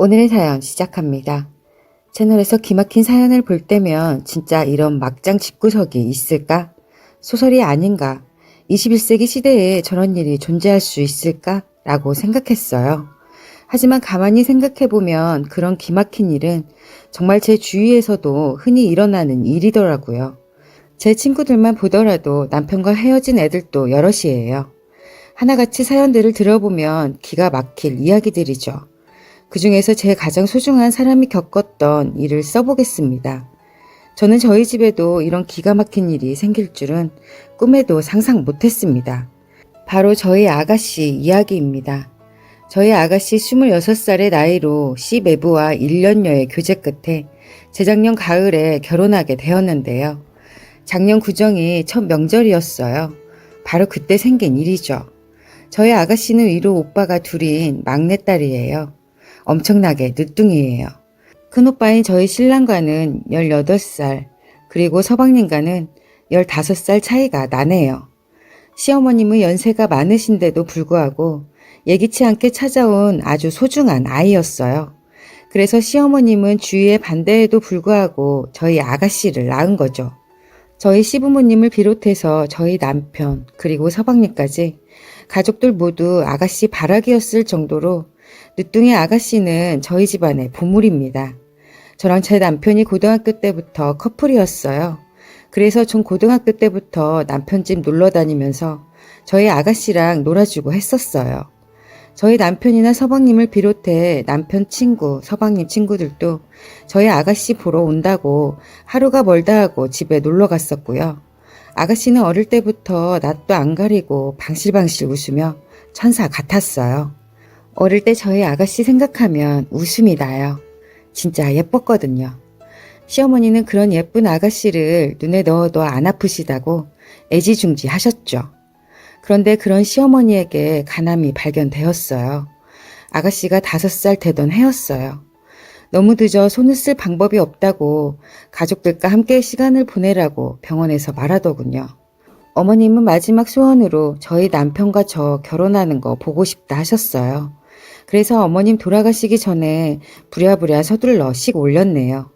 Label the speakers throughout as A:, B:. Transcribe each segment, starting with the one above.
A: 오늘의 사연 시작합니다. 채널에서 기막힌 사연을 볼 때면 진짜 이런 막장 집구석이 있을까? 소설이 아닌가? 21세기 시대에 저런 일이 존재할 수 있을까? 라고 생각했어요. 하지만 가만히 생각해보면 그런 기막힌 일은 정말 제 주위에서도 흔히 일어나는 일이더라고요. 제 친구들만 보더라도 남편과 헤어진 애들도 여럿이에요. 하나같이 사연들을 들어보면 기가 막힐 이야기들이죠. 그 중에서 제 가장 소중한 사람이 겪었던 일을 써보겠습니다. 저는 저희 집에도 이런 기가 막힌 일이 생길 줄은 꿈에도 상상 못했습니다. 바로 저희 아가씨 이야기입니다. 저희 아가씨 26살의 나이로 C매부와 1년여의 교제 끝에 재작년 가을에 결혼하게 되었는데요. 작년 구정이 첫 명절이었어요. 바로 그때 생긴 일이죠. 저희 아가씨는 위로 오빠가 둘인 막내딸이에요. 엄청나게 늦둥이에요. 큰오빠인 저희 신랑과는 18살, 그리고 서방님과는 15살 차이가 나네요. 시어머님은 연세가 많으신데도 불구하고 예기치 않게 찾아온 아주 소중한 아이였어요. 그래서 시어머님은 주위의 반대에도 불구하고 저희 아가씨를 낳은 거죠. 저희 시부모님을 비롯해서 저희 남편, 그리고 서방님까지 가족들 모두 아가씨 바라기였을 정도로 늦둥이 아가씨는 저희 집안의 보물입니다. 저랑 제 남편이 고등학교 때부터 커플이었어요. 그래서 전 고등학교 때부터 남편 집 놀러 다니면서 저희 아가씨랑 놀아주고 했었어요. 저희 남편이나 서방님을 비롯해 남편 친구, 서방님 친구들도 저희 아가씨 보러 온다고 하루가 멀다 하고 집에 놀러 갔었고요. 아가씨는 어릴 때부터 낯도 안 가리고 방실방실 웃으며 천사 같았어요. 어릴 때 저희 아가씨 생각하면 웃음이 나요. 진짜 예뻤거든요. 시어머니는 그런 예쁜 아가씨를 눈에 넣어도 안 아프시다고 애지중지 하셨죠. 그런데 그런 시어머니에게 간암이 발견되었어요. 아가씨가 5살 되던 해였어요. 너무 늦어 손을 쓸 방법이 없다고 가족들과 함께 시간을 보내라고 병원에서 말하더군요. 어머님은 마지막 소원으로 저희 남편과 저 결혼하는 거 보고 싶다 하셨어요. 그래서 어머님 돌아가시기 전에 부랴부랴 서둘러 씩 올렸네요.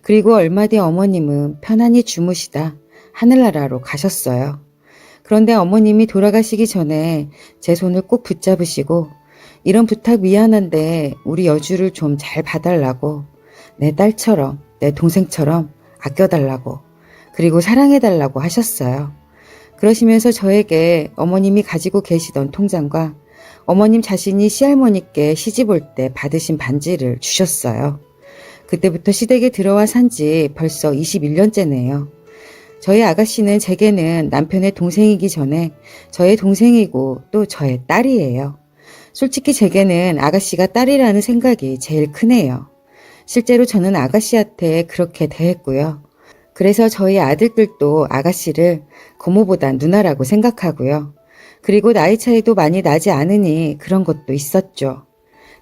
A: 그리고 얼마 뒤 어머님은 편안히 주무시다 하늘나라로 가셨어요. 그런데 어머님이 돌아가시기 전에 제 손을 꼭 붙잡으시고 이런 부탁 미안한데 우리 여주를 좀 잘 봐달라고, 내 딸처럼 내 동생처럼 아껴달라고, 그리고 사랑해달라고 하셨어요. 그러시면서 저에게 어머님이 가지고 계시던 통장과 어머님 자신이 시할머니께 시집 올 때 받으신 반지를 주셨어요. 그때부터 시댁에 들어와 산지 벌써 21년째네요. 저희 아가씨는 제게는 남편의 동생이기 전에 저의 동생이고 또 저의 딸이에요. 솔직히 제게는 아가씨가 딸이라는 생각이 제일 크네요. 실제로 저는 아가씨한테 그렇게 대했고요. 그래서 저희 아들들도 아가씨를 고모보다 누나라고 생각하고요. 그리고 나이 차이도 많이 나지 않으니 그런 것도 있었죠.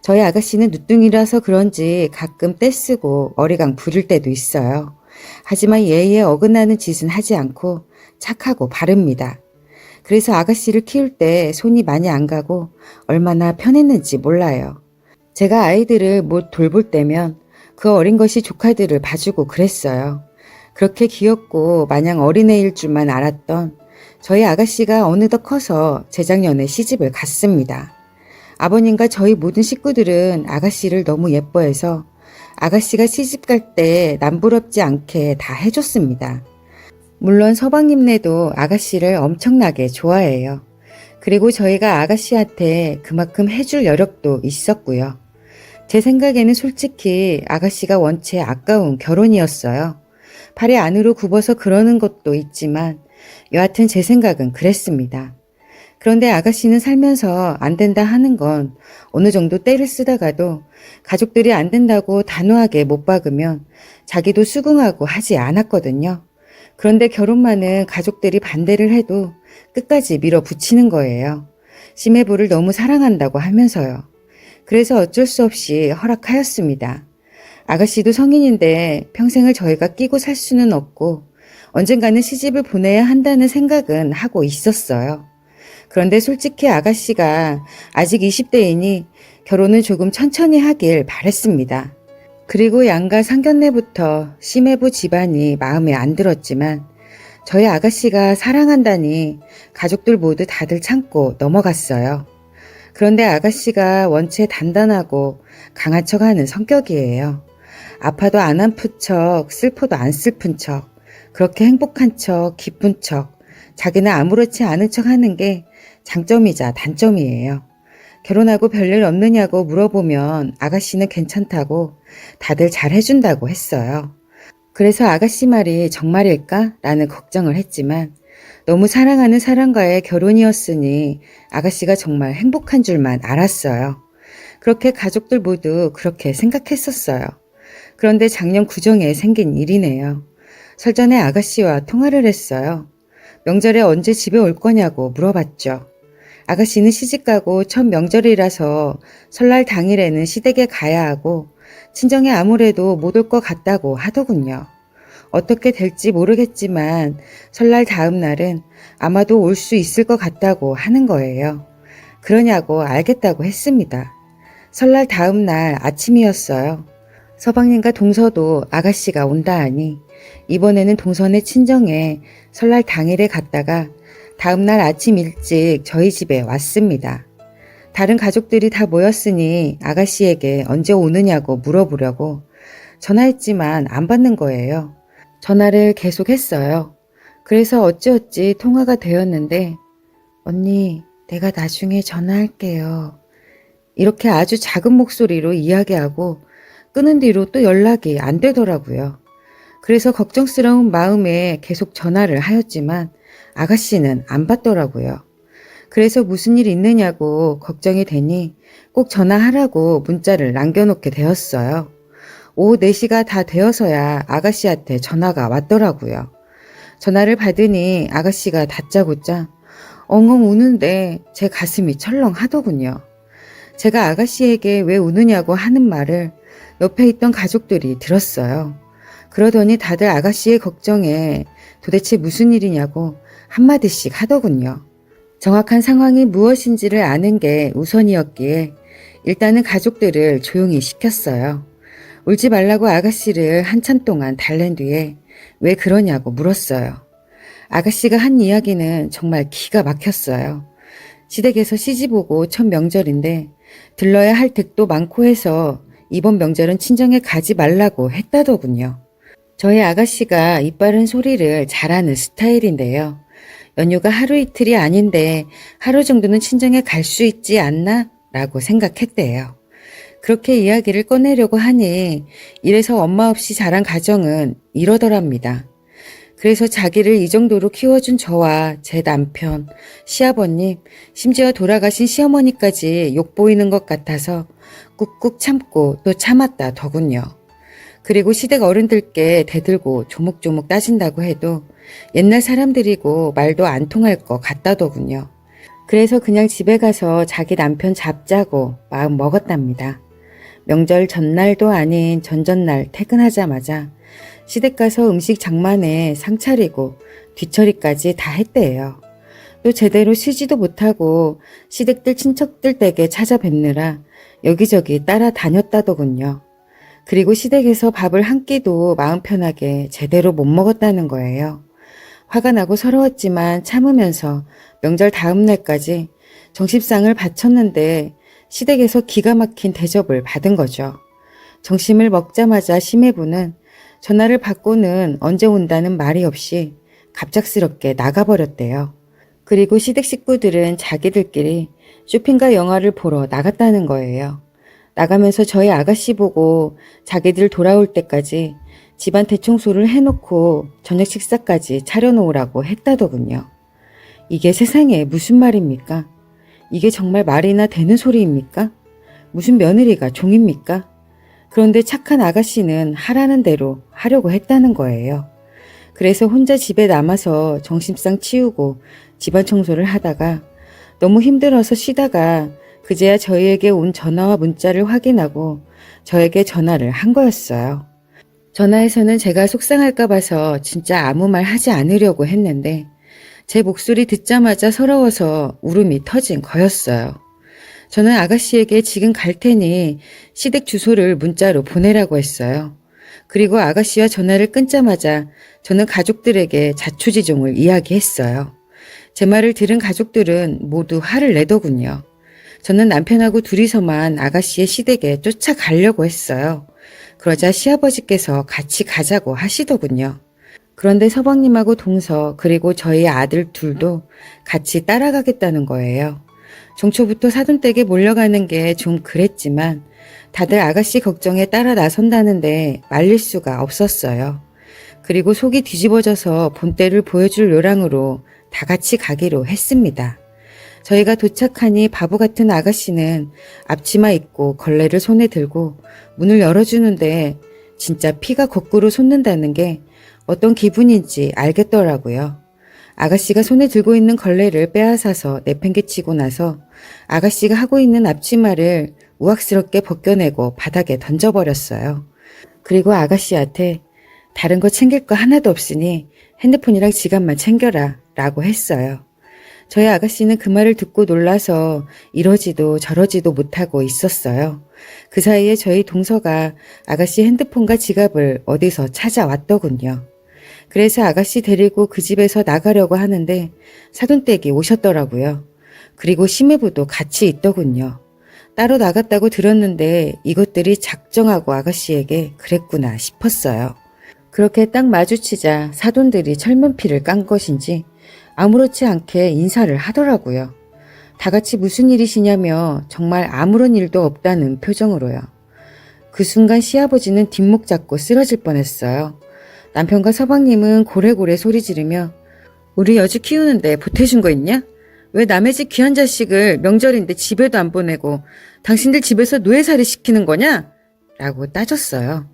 A: 저희 아가씨는 늦둥이라서 그런지 가끔 떼쓰고 어리광 부릴 때도 있어요. 하지만 예의에 어긋나는 짓은 하지 않고 착하고 바릅니다. 그래서 아가씨를 키울 때 손이 많이 안 가고 얼마나 편했는지 몰라요. 제가 아이들을 못 돌볼 때면 그 어린 것이 조카들을 봐주고 그랬어요. 그렇게 귀엽고 마냥 어린애일 줄만 알았던 저희 아가씨가 어느덧 커서 재작년에 시집을 갔습니다. 아버님과 저희 모든 식구들은 아가씨를 너무 예뻐해서 아가씨가 시집 갈 때 남부럽지 않게 다 해줬습니다. 물론 서방님네도 아가씨를 엄청나게 좋아해요. 그리고 저희가 아가씨한테 그만큼 해줄 여력도 있었고요. 제 생각에는 솔직히 아가씨가 원체 아까운 결혼이었어요. 팔이 안으로 굽어서 그러는 것도 있지만 여하튼 제 생각은 그랬습니다. 그런데 아가씨는 살면서 안 된다 하는 건 어느 정도 때를 쓰다가도 가족들이 안 된다고 단호하게 못 박으면 자기도 수긍하고 하지 않았거든요. 그런데 결혼만은 가족들이 반대를 해도 끝까지 밀어붙이는 거예요. 시매부를 너무 사랑한다고 하면서요. 그래서 어쩔 수 없이 허락하였습니다. 아가씨도 성인인데 평생을 저희가 끼고 살 수는 없고 언젠가는 시집을 보내야 한다는 생각은 하고 있었어요. 그런데 솔직히 아가씨가 아직 20대이니 결혼은 조금 천천히 하길 바랬습니다. 그리고 양가 상견례부터 심해부 집안이 마음에 안 들었지만 저희 아가씨가 사랑한다니 가족들 모두 다들 참고 넘어갔어요. 그런데 아가씨가 원체 단단하고 강한 척하는 성격이에요. 아파도 안 아픈 척, 슬퍼도 안 슬픈 척, 그렇게 행복한 척, 기쁜 척, 자기는 아무렇지 않은 척 하는 게 장점이자 단점이에요. 결혼하고 별일 없느냐고 물어보면 아가씨는 괜찮다고 다들 잘 해준다고 했어요. 그래서 아가씨 말이 정말일까? 라는 걱정을 했지만 너무 사랑하는 사람과의 결혼이었으니 아가씨가 정말 행복한 줄만 알았어요. 그렇게 가족들 모두 그렇게 생각했었어요. 그런데 작년 구정에 생긴 일이네요. 설전에 아가씨와 통화를 했어요. 명절에 언제 집에 올 거냐고 물어봤죠. 아가씨는 시집가고 첫 명절이라서 설날 당일에는 시댁에 가야 하고 친정에 아무래도 못 올 것 같다고 하더군요. 어떻게 될지 모르겠지만 설날 다음 날은 아마도 올 수 있을 것 같다고 하는 거예요. 그러냐고 알겠다고 했습니다. 설날 다음 날 아침이었어요. 서방님과 동서도 아가씨가 온다 하니 이번에는 동서네 친정에 설날 당일에 갔다가 다음날 아침 일찍 저희 집에 왔습니다. 다른 가족들이 다 모였으니 아가씨에게 언제 오느냐고 물어보려고 전화했지만 안 받는 거예요. 전화를 계속 했어요. 그래서 어찌어찌 통화가 되었는데 언니, 내가 나중에 전화할게요. 이렇게 아주 작은 목소리로 이야기하고 끊은 뒤로 또 연락이 안 되더라고요. 그래서 걱정스러운 마음에 계속 전화를 하였지만 아가씨는 안 받더라고요. 그래서 무슨 일 있느냐고 걱정이 되니 꼭 전화하라고 문자를 남겨놓게 되었어요. 오후 4시가 다 되어서야 아가씨한테 전화가 왔더라고요. 전화를 받으니 아가씨가 다짜고짜 엉엉 우는데 제 가슴이 철렁하더군요. 제가 아가씨에게 왜 우느냐고 하는 말을 옆에 있던 가족들이 들었어요. 그러더니 다들 아가씨의 걱정에 도대체 무슨 일이냐고 한마디씩 하더군요. 정확한 상황이 무엇인지를 아는 게 우선이었기에 일단은 가족들을 조용히 시켰어요. 울지 말라고 아가씨를 한참 동안 달랜 뒤에 왜 그러냐고 물었어요. 아가씨가 한 이야기는 정말 기가 막혔어요. 시댁에서 시집 오고 첫 명절인데 들러야 할 댁도 많고 해서 이번 명절은 친정에 가지 말라고 했다더군요. 저희 아가씨가 이빠른 소리를 잘하는 스타일인데요. 연휴가 하루 이틀이 아닌데 하루 정도는 친정에 갈 수 있지 않나? 라고 생각했대요. 그렇게 이야기를 꺼내려고 하니 이래서 엄마 없이 자란 가정은 이러더랍니다. 그래서 자기를 이 정도로 키워준 저와 제 남편, 시아버님, 심지어 돌아가신 시어머니까지 욕보이는 것 같아서 꾹꾹 참고 또 참았다 더군요. 그리고 시댁 어른들께 대들고 조목조목 따진다고 해도 옛날 사람들이고 말도 안 통할 것 같다더군요. 그래서 그냥 집에 가서 자기 남편 잡자고 마음 먹었답니다. 명절 전날도 아닌 전전날 퇴근하자마자 시댁 가서 음식 장만해 상 차리고 뒤처리까지 다 했대요. 또 제대로 쉬지도 못하고 시댁들 친척들 댁에 찾아뵙느라 여기저기 따라다녔다더군요. 그리고 시댁에서 밥을 한 끼도 마음 편하게 제대로 못 먹었다는 거예요. 화가 나고 서러웠지만 참으면서 명절 다음 날까지 정십상을 바쳤는데 시댁에서 기가 막힌 대접을 받은 거죠. 점심을 먹자마자 심해부는 전화를 받고는 언제 온다는 말이 없이 갑작스럽게 나가버렸대요. 그리고 시댁 식구들은 자기들끼리 쇼핑과 영화를 보러 나갔다는 거예요. 나가면서 저희 아가씨 보고 자기들 돌아올 때까지 집안 대청소를 해놓고 저녁 식사까지 차려놓으라고 했다더군요. 이게 세상에 무슨 말입니까? 이게 정말 말이나 되는 소리입니까? 무슨 며느리가 종입니까? 그런데 착한 아가씨는 하라는 대로 하려고 했다는 거예요. 그래서 혼자 집에 남아서 정신상 치우고 집안 청소를 하다가 너무 힘들어서 쉬다가 그제야 저희에게 온 전화와 문자를 확인하고 저에게 전화를 한 거였어요. 전화에서는 제가 속상할까 봐서 진짜 아무 말 하지 않으려고 했는데 제 목소리 듣자마자 서러워서 울음이 터진 거였어요. 저는 아가씨에게 지금 갈 테니 시댁 주소를 문자로 보내라고 했어요. 그리고 아가씨와 전화를 끊자마자 저는 가족들에게 자초지종을 이야기했어요. 제 말을 들은 가족들은 모두 화를 내더군요. 저는 남편하고 둘이서만 아가씨의 시댁에 쫓아가려고 했어요. 그러자 시아버지께서 같이 가자고 하시더군요. 그런데 서방님하고 동서 그리고 저희 아들 둘도 같이 따라가겠다는 거예요. 종초부터 사돈댁에 몰려가는 게 좀 그랬지만 다들 아가씨 걱정에 따라 나선다는데 말릴 수가 없었어요. 그리고 속이 뒤집어져서 본때를 보여줄 요량으로 다 같이 가기로 했습니다. 저희가 도착하니 바보 같은 아가씨는 앞치마 입고 걸레를 손에 들고 문을 열어주는데 진짜 피가 거꾸로 솟는다는 게 어떤 기분인지 알겠더라고요. 아가씨가 손에 들고 있는 걸레를 빼앗아서 내팽개치고 나서 아가씨가 하고 있는 앞치마를 우악스럽게 벗겨내고 바닥에 던져버렸어요. 그리고 아가씨한테 다른 거 챙길 거 하나도 없으니 핸드폰이랑 지갑만 챙겨라 라고 했어요. 저희 아가씨는 그 말을 듣고 놀라서 이러지도 저러지도 못하고 있었어요. 그 사이에 저희 동서가 아가씨 핸드폰과 지갑을 어디서 찾아왔더군요. 그래서 아가씨 데리고 그 집에서 나가려고 하는데 사돈댁이 오셨더라고요. 그리고 심해부도 같이 있더군요. 따로 나갔다고 들었는데 이것들이 작정하고 아가씨에게 그랬구나 싶었어요. 그렇게 딱 마주치자 사돈들이 철문피를 깐 것인지 아무렇지 않게 인사를 하더라고요. 다 같이 무슨 일이시냐며 정말 아무런 일도 없다는 표정으로요. 그 순간 시아버지는 뒷목 잡고 쓰러질 뻔했어요. 남편과 서방님은 고래고래 소리 지르며 우리 여주 키우는데 보태준 거 있냐? 왜 남의 집 귀한 자식을 명절인데 집에도 안 보내고 당신들 집에서 노예살이 시키는 거냐? 라고 따졌어요.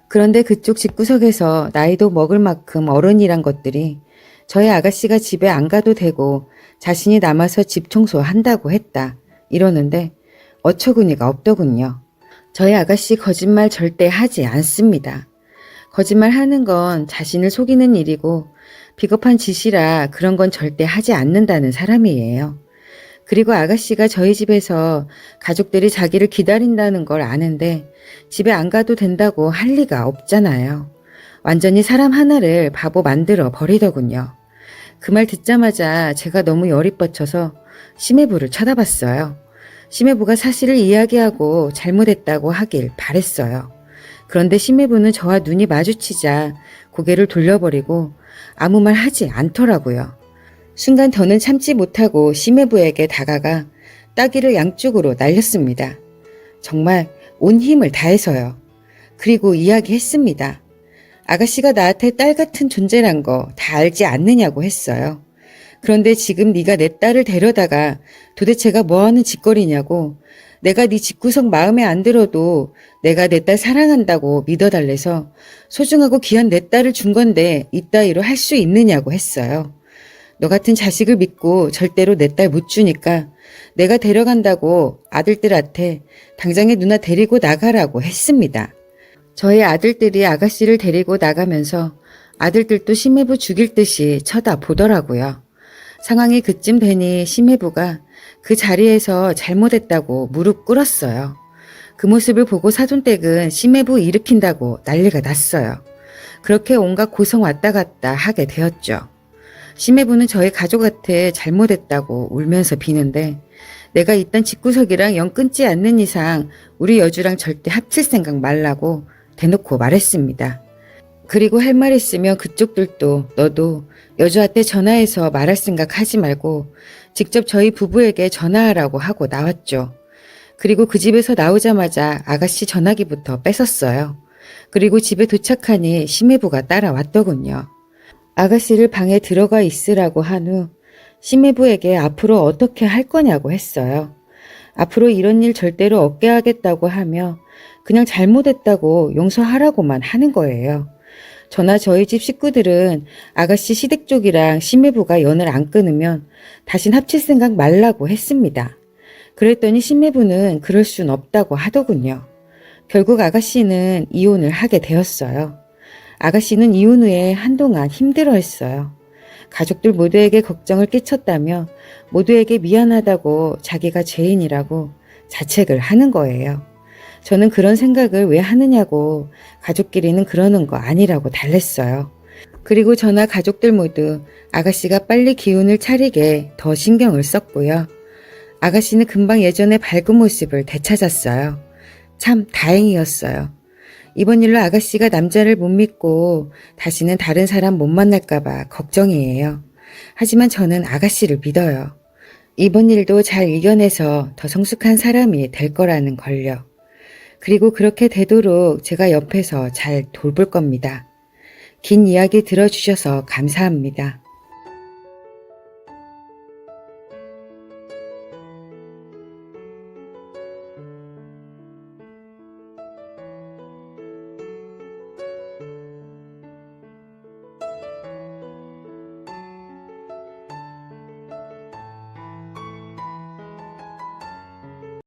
A: 그런데 그쪽 집구석에서 나이도 먹을 만큼 어른이란 것들이 저희 아가씨가 집에 안 가도 되고 자신이 남아서 집 청소한다고 했다 이러는데 어처구니가 없더군요. 저희 아가씨 거짓말 절대 하지 않습니다. 거짓말 하는 건 자신을 속이는 일이고 비겁한 짓이라 그런 건 절대 하지 않는다는 사람이에요. 그리고 아가씨가 저희 집에서 가족들이 자기를 기다린다는 걸 아는데 집에 안 가도 된다고 할 리가 없잖아요. 완전히 사람 하나를 바보 만들어 버리더군요. 그 말 듣자마자 제가 너무 열이 뻗쳐서 심해부를 쳐다봤어요. 심해부가 사실을 이야기하고 잘못했다고 하길 바랬어요. 그런데 심해부는 저와 눈이 마주치자 고개를 돌려버리고 아무 말 하지 않더라고요. 순간 더는 참지 못하고 심해부에게 다가가 따귀를 양쪽으로 날렸습니다. 정말 온 힘을 다해서요. 그리고 이야기했습니다. 아가씨가 나한테 딸 같은 존재란 거 다 알지 않느냐고 했어요. 그런데 지금 네가 내 딸을 데려다가 도대체가 뭐하는 짓거리냐고 내가 네 집구석 마음에 안 들어도 내가 내 딸 사랑한다고 믿어달래서 소중하고 귀한 내 딸을 준 건데 이따위로 할 수 있느냐고 했어요. 너 같은 자식을 믿고 절대로 내 딸 못 주니까 내가 데려간다고 아들들한테 당장에 누나 데리고 나가라고 했습니다. 저희 아들들이 아가씨를 데리고 나가면서 아들들도 심해부 죽일 듯이 쳐다보더라고요. 상황이 그쯤 되니 심해부가 그 자리에서 잘못했다고 무릎 꿇었어요. 그 모습을 보고 사돈댁은 심해부 일으킨다고 난리가 났어요. 그렇게 온갖 고성 왔다 갔다 하게 되었죠. 심해부는 저희 가족한테 잘못했다고 울면서 비는데 내가 이딴 집구석이랑 영 끊지 않는 이상 우리 여주랑 절대 합칠 생각 말라고 대놓고 말했습니다. 그리고 할 말 있으면 그쪽들도 너도 여주한테 전화해서 말할 생각 하지 말고 직접 저희 부부에게 전화하라고 하고 나왔죠. 그리고 그 집에서 나오자마자 아가씨 전화기부터 뺏었어요. 그리고 집에 도착하니 심해부가 따라왔더군요. 아가씨를 방에 들어가 있으라고 한 후 심해부에게 앞으로 어떻게 할 거냐고 했어요. 앞으로 이런 일 절대로 없게 하겠다고 하며 그냥 잘못했다고 용서하라고만 하는 거예요. 저나 저희 집 식구들은 아가씨 시댁 쪽이랑 심해부가 연을 안 끊으면 다신 합칠 생각 말라고 했습니다. 그랬더니 심해부는 그럴 순 없다고 하더군요. 결국 아가씨는 이혼을 하게 되었어요. 아가씨는 이혼 후에 한동안 힘들어했어요. 가족들 모두에게 걱정을 끼쳤다며 모두에게 미안하다고 자기가 죄인이라고 자책을 하는 거예요. 저는 그런 생각을 왜 하느냐고 가족끼리는 그러는 거 아니라고 달랬어요. 그리고 저나 가족들 모두 아가씨가 빨리 기운을 차리게 더 신경을 썼고요. 아가씨는 금방 예전의 밝은 모습을 되찾았어요. 참 다행이었어요. 이번 일로 아가씨가 남자를 못 믿고 다시는 다른 사람 못 만날까봐 걱정이에요. 하지만 저는 아가씨를 믿어요. 이번 일도 잘 이겨내서 더 성숙한 사람이 될 거라는 걸요. 그리고 그렇게 되도록 제가 옆에서 잘 돌볼 겁니다. 긴 이야기 들어주셔서 감사합니다.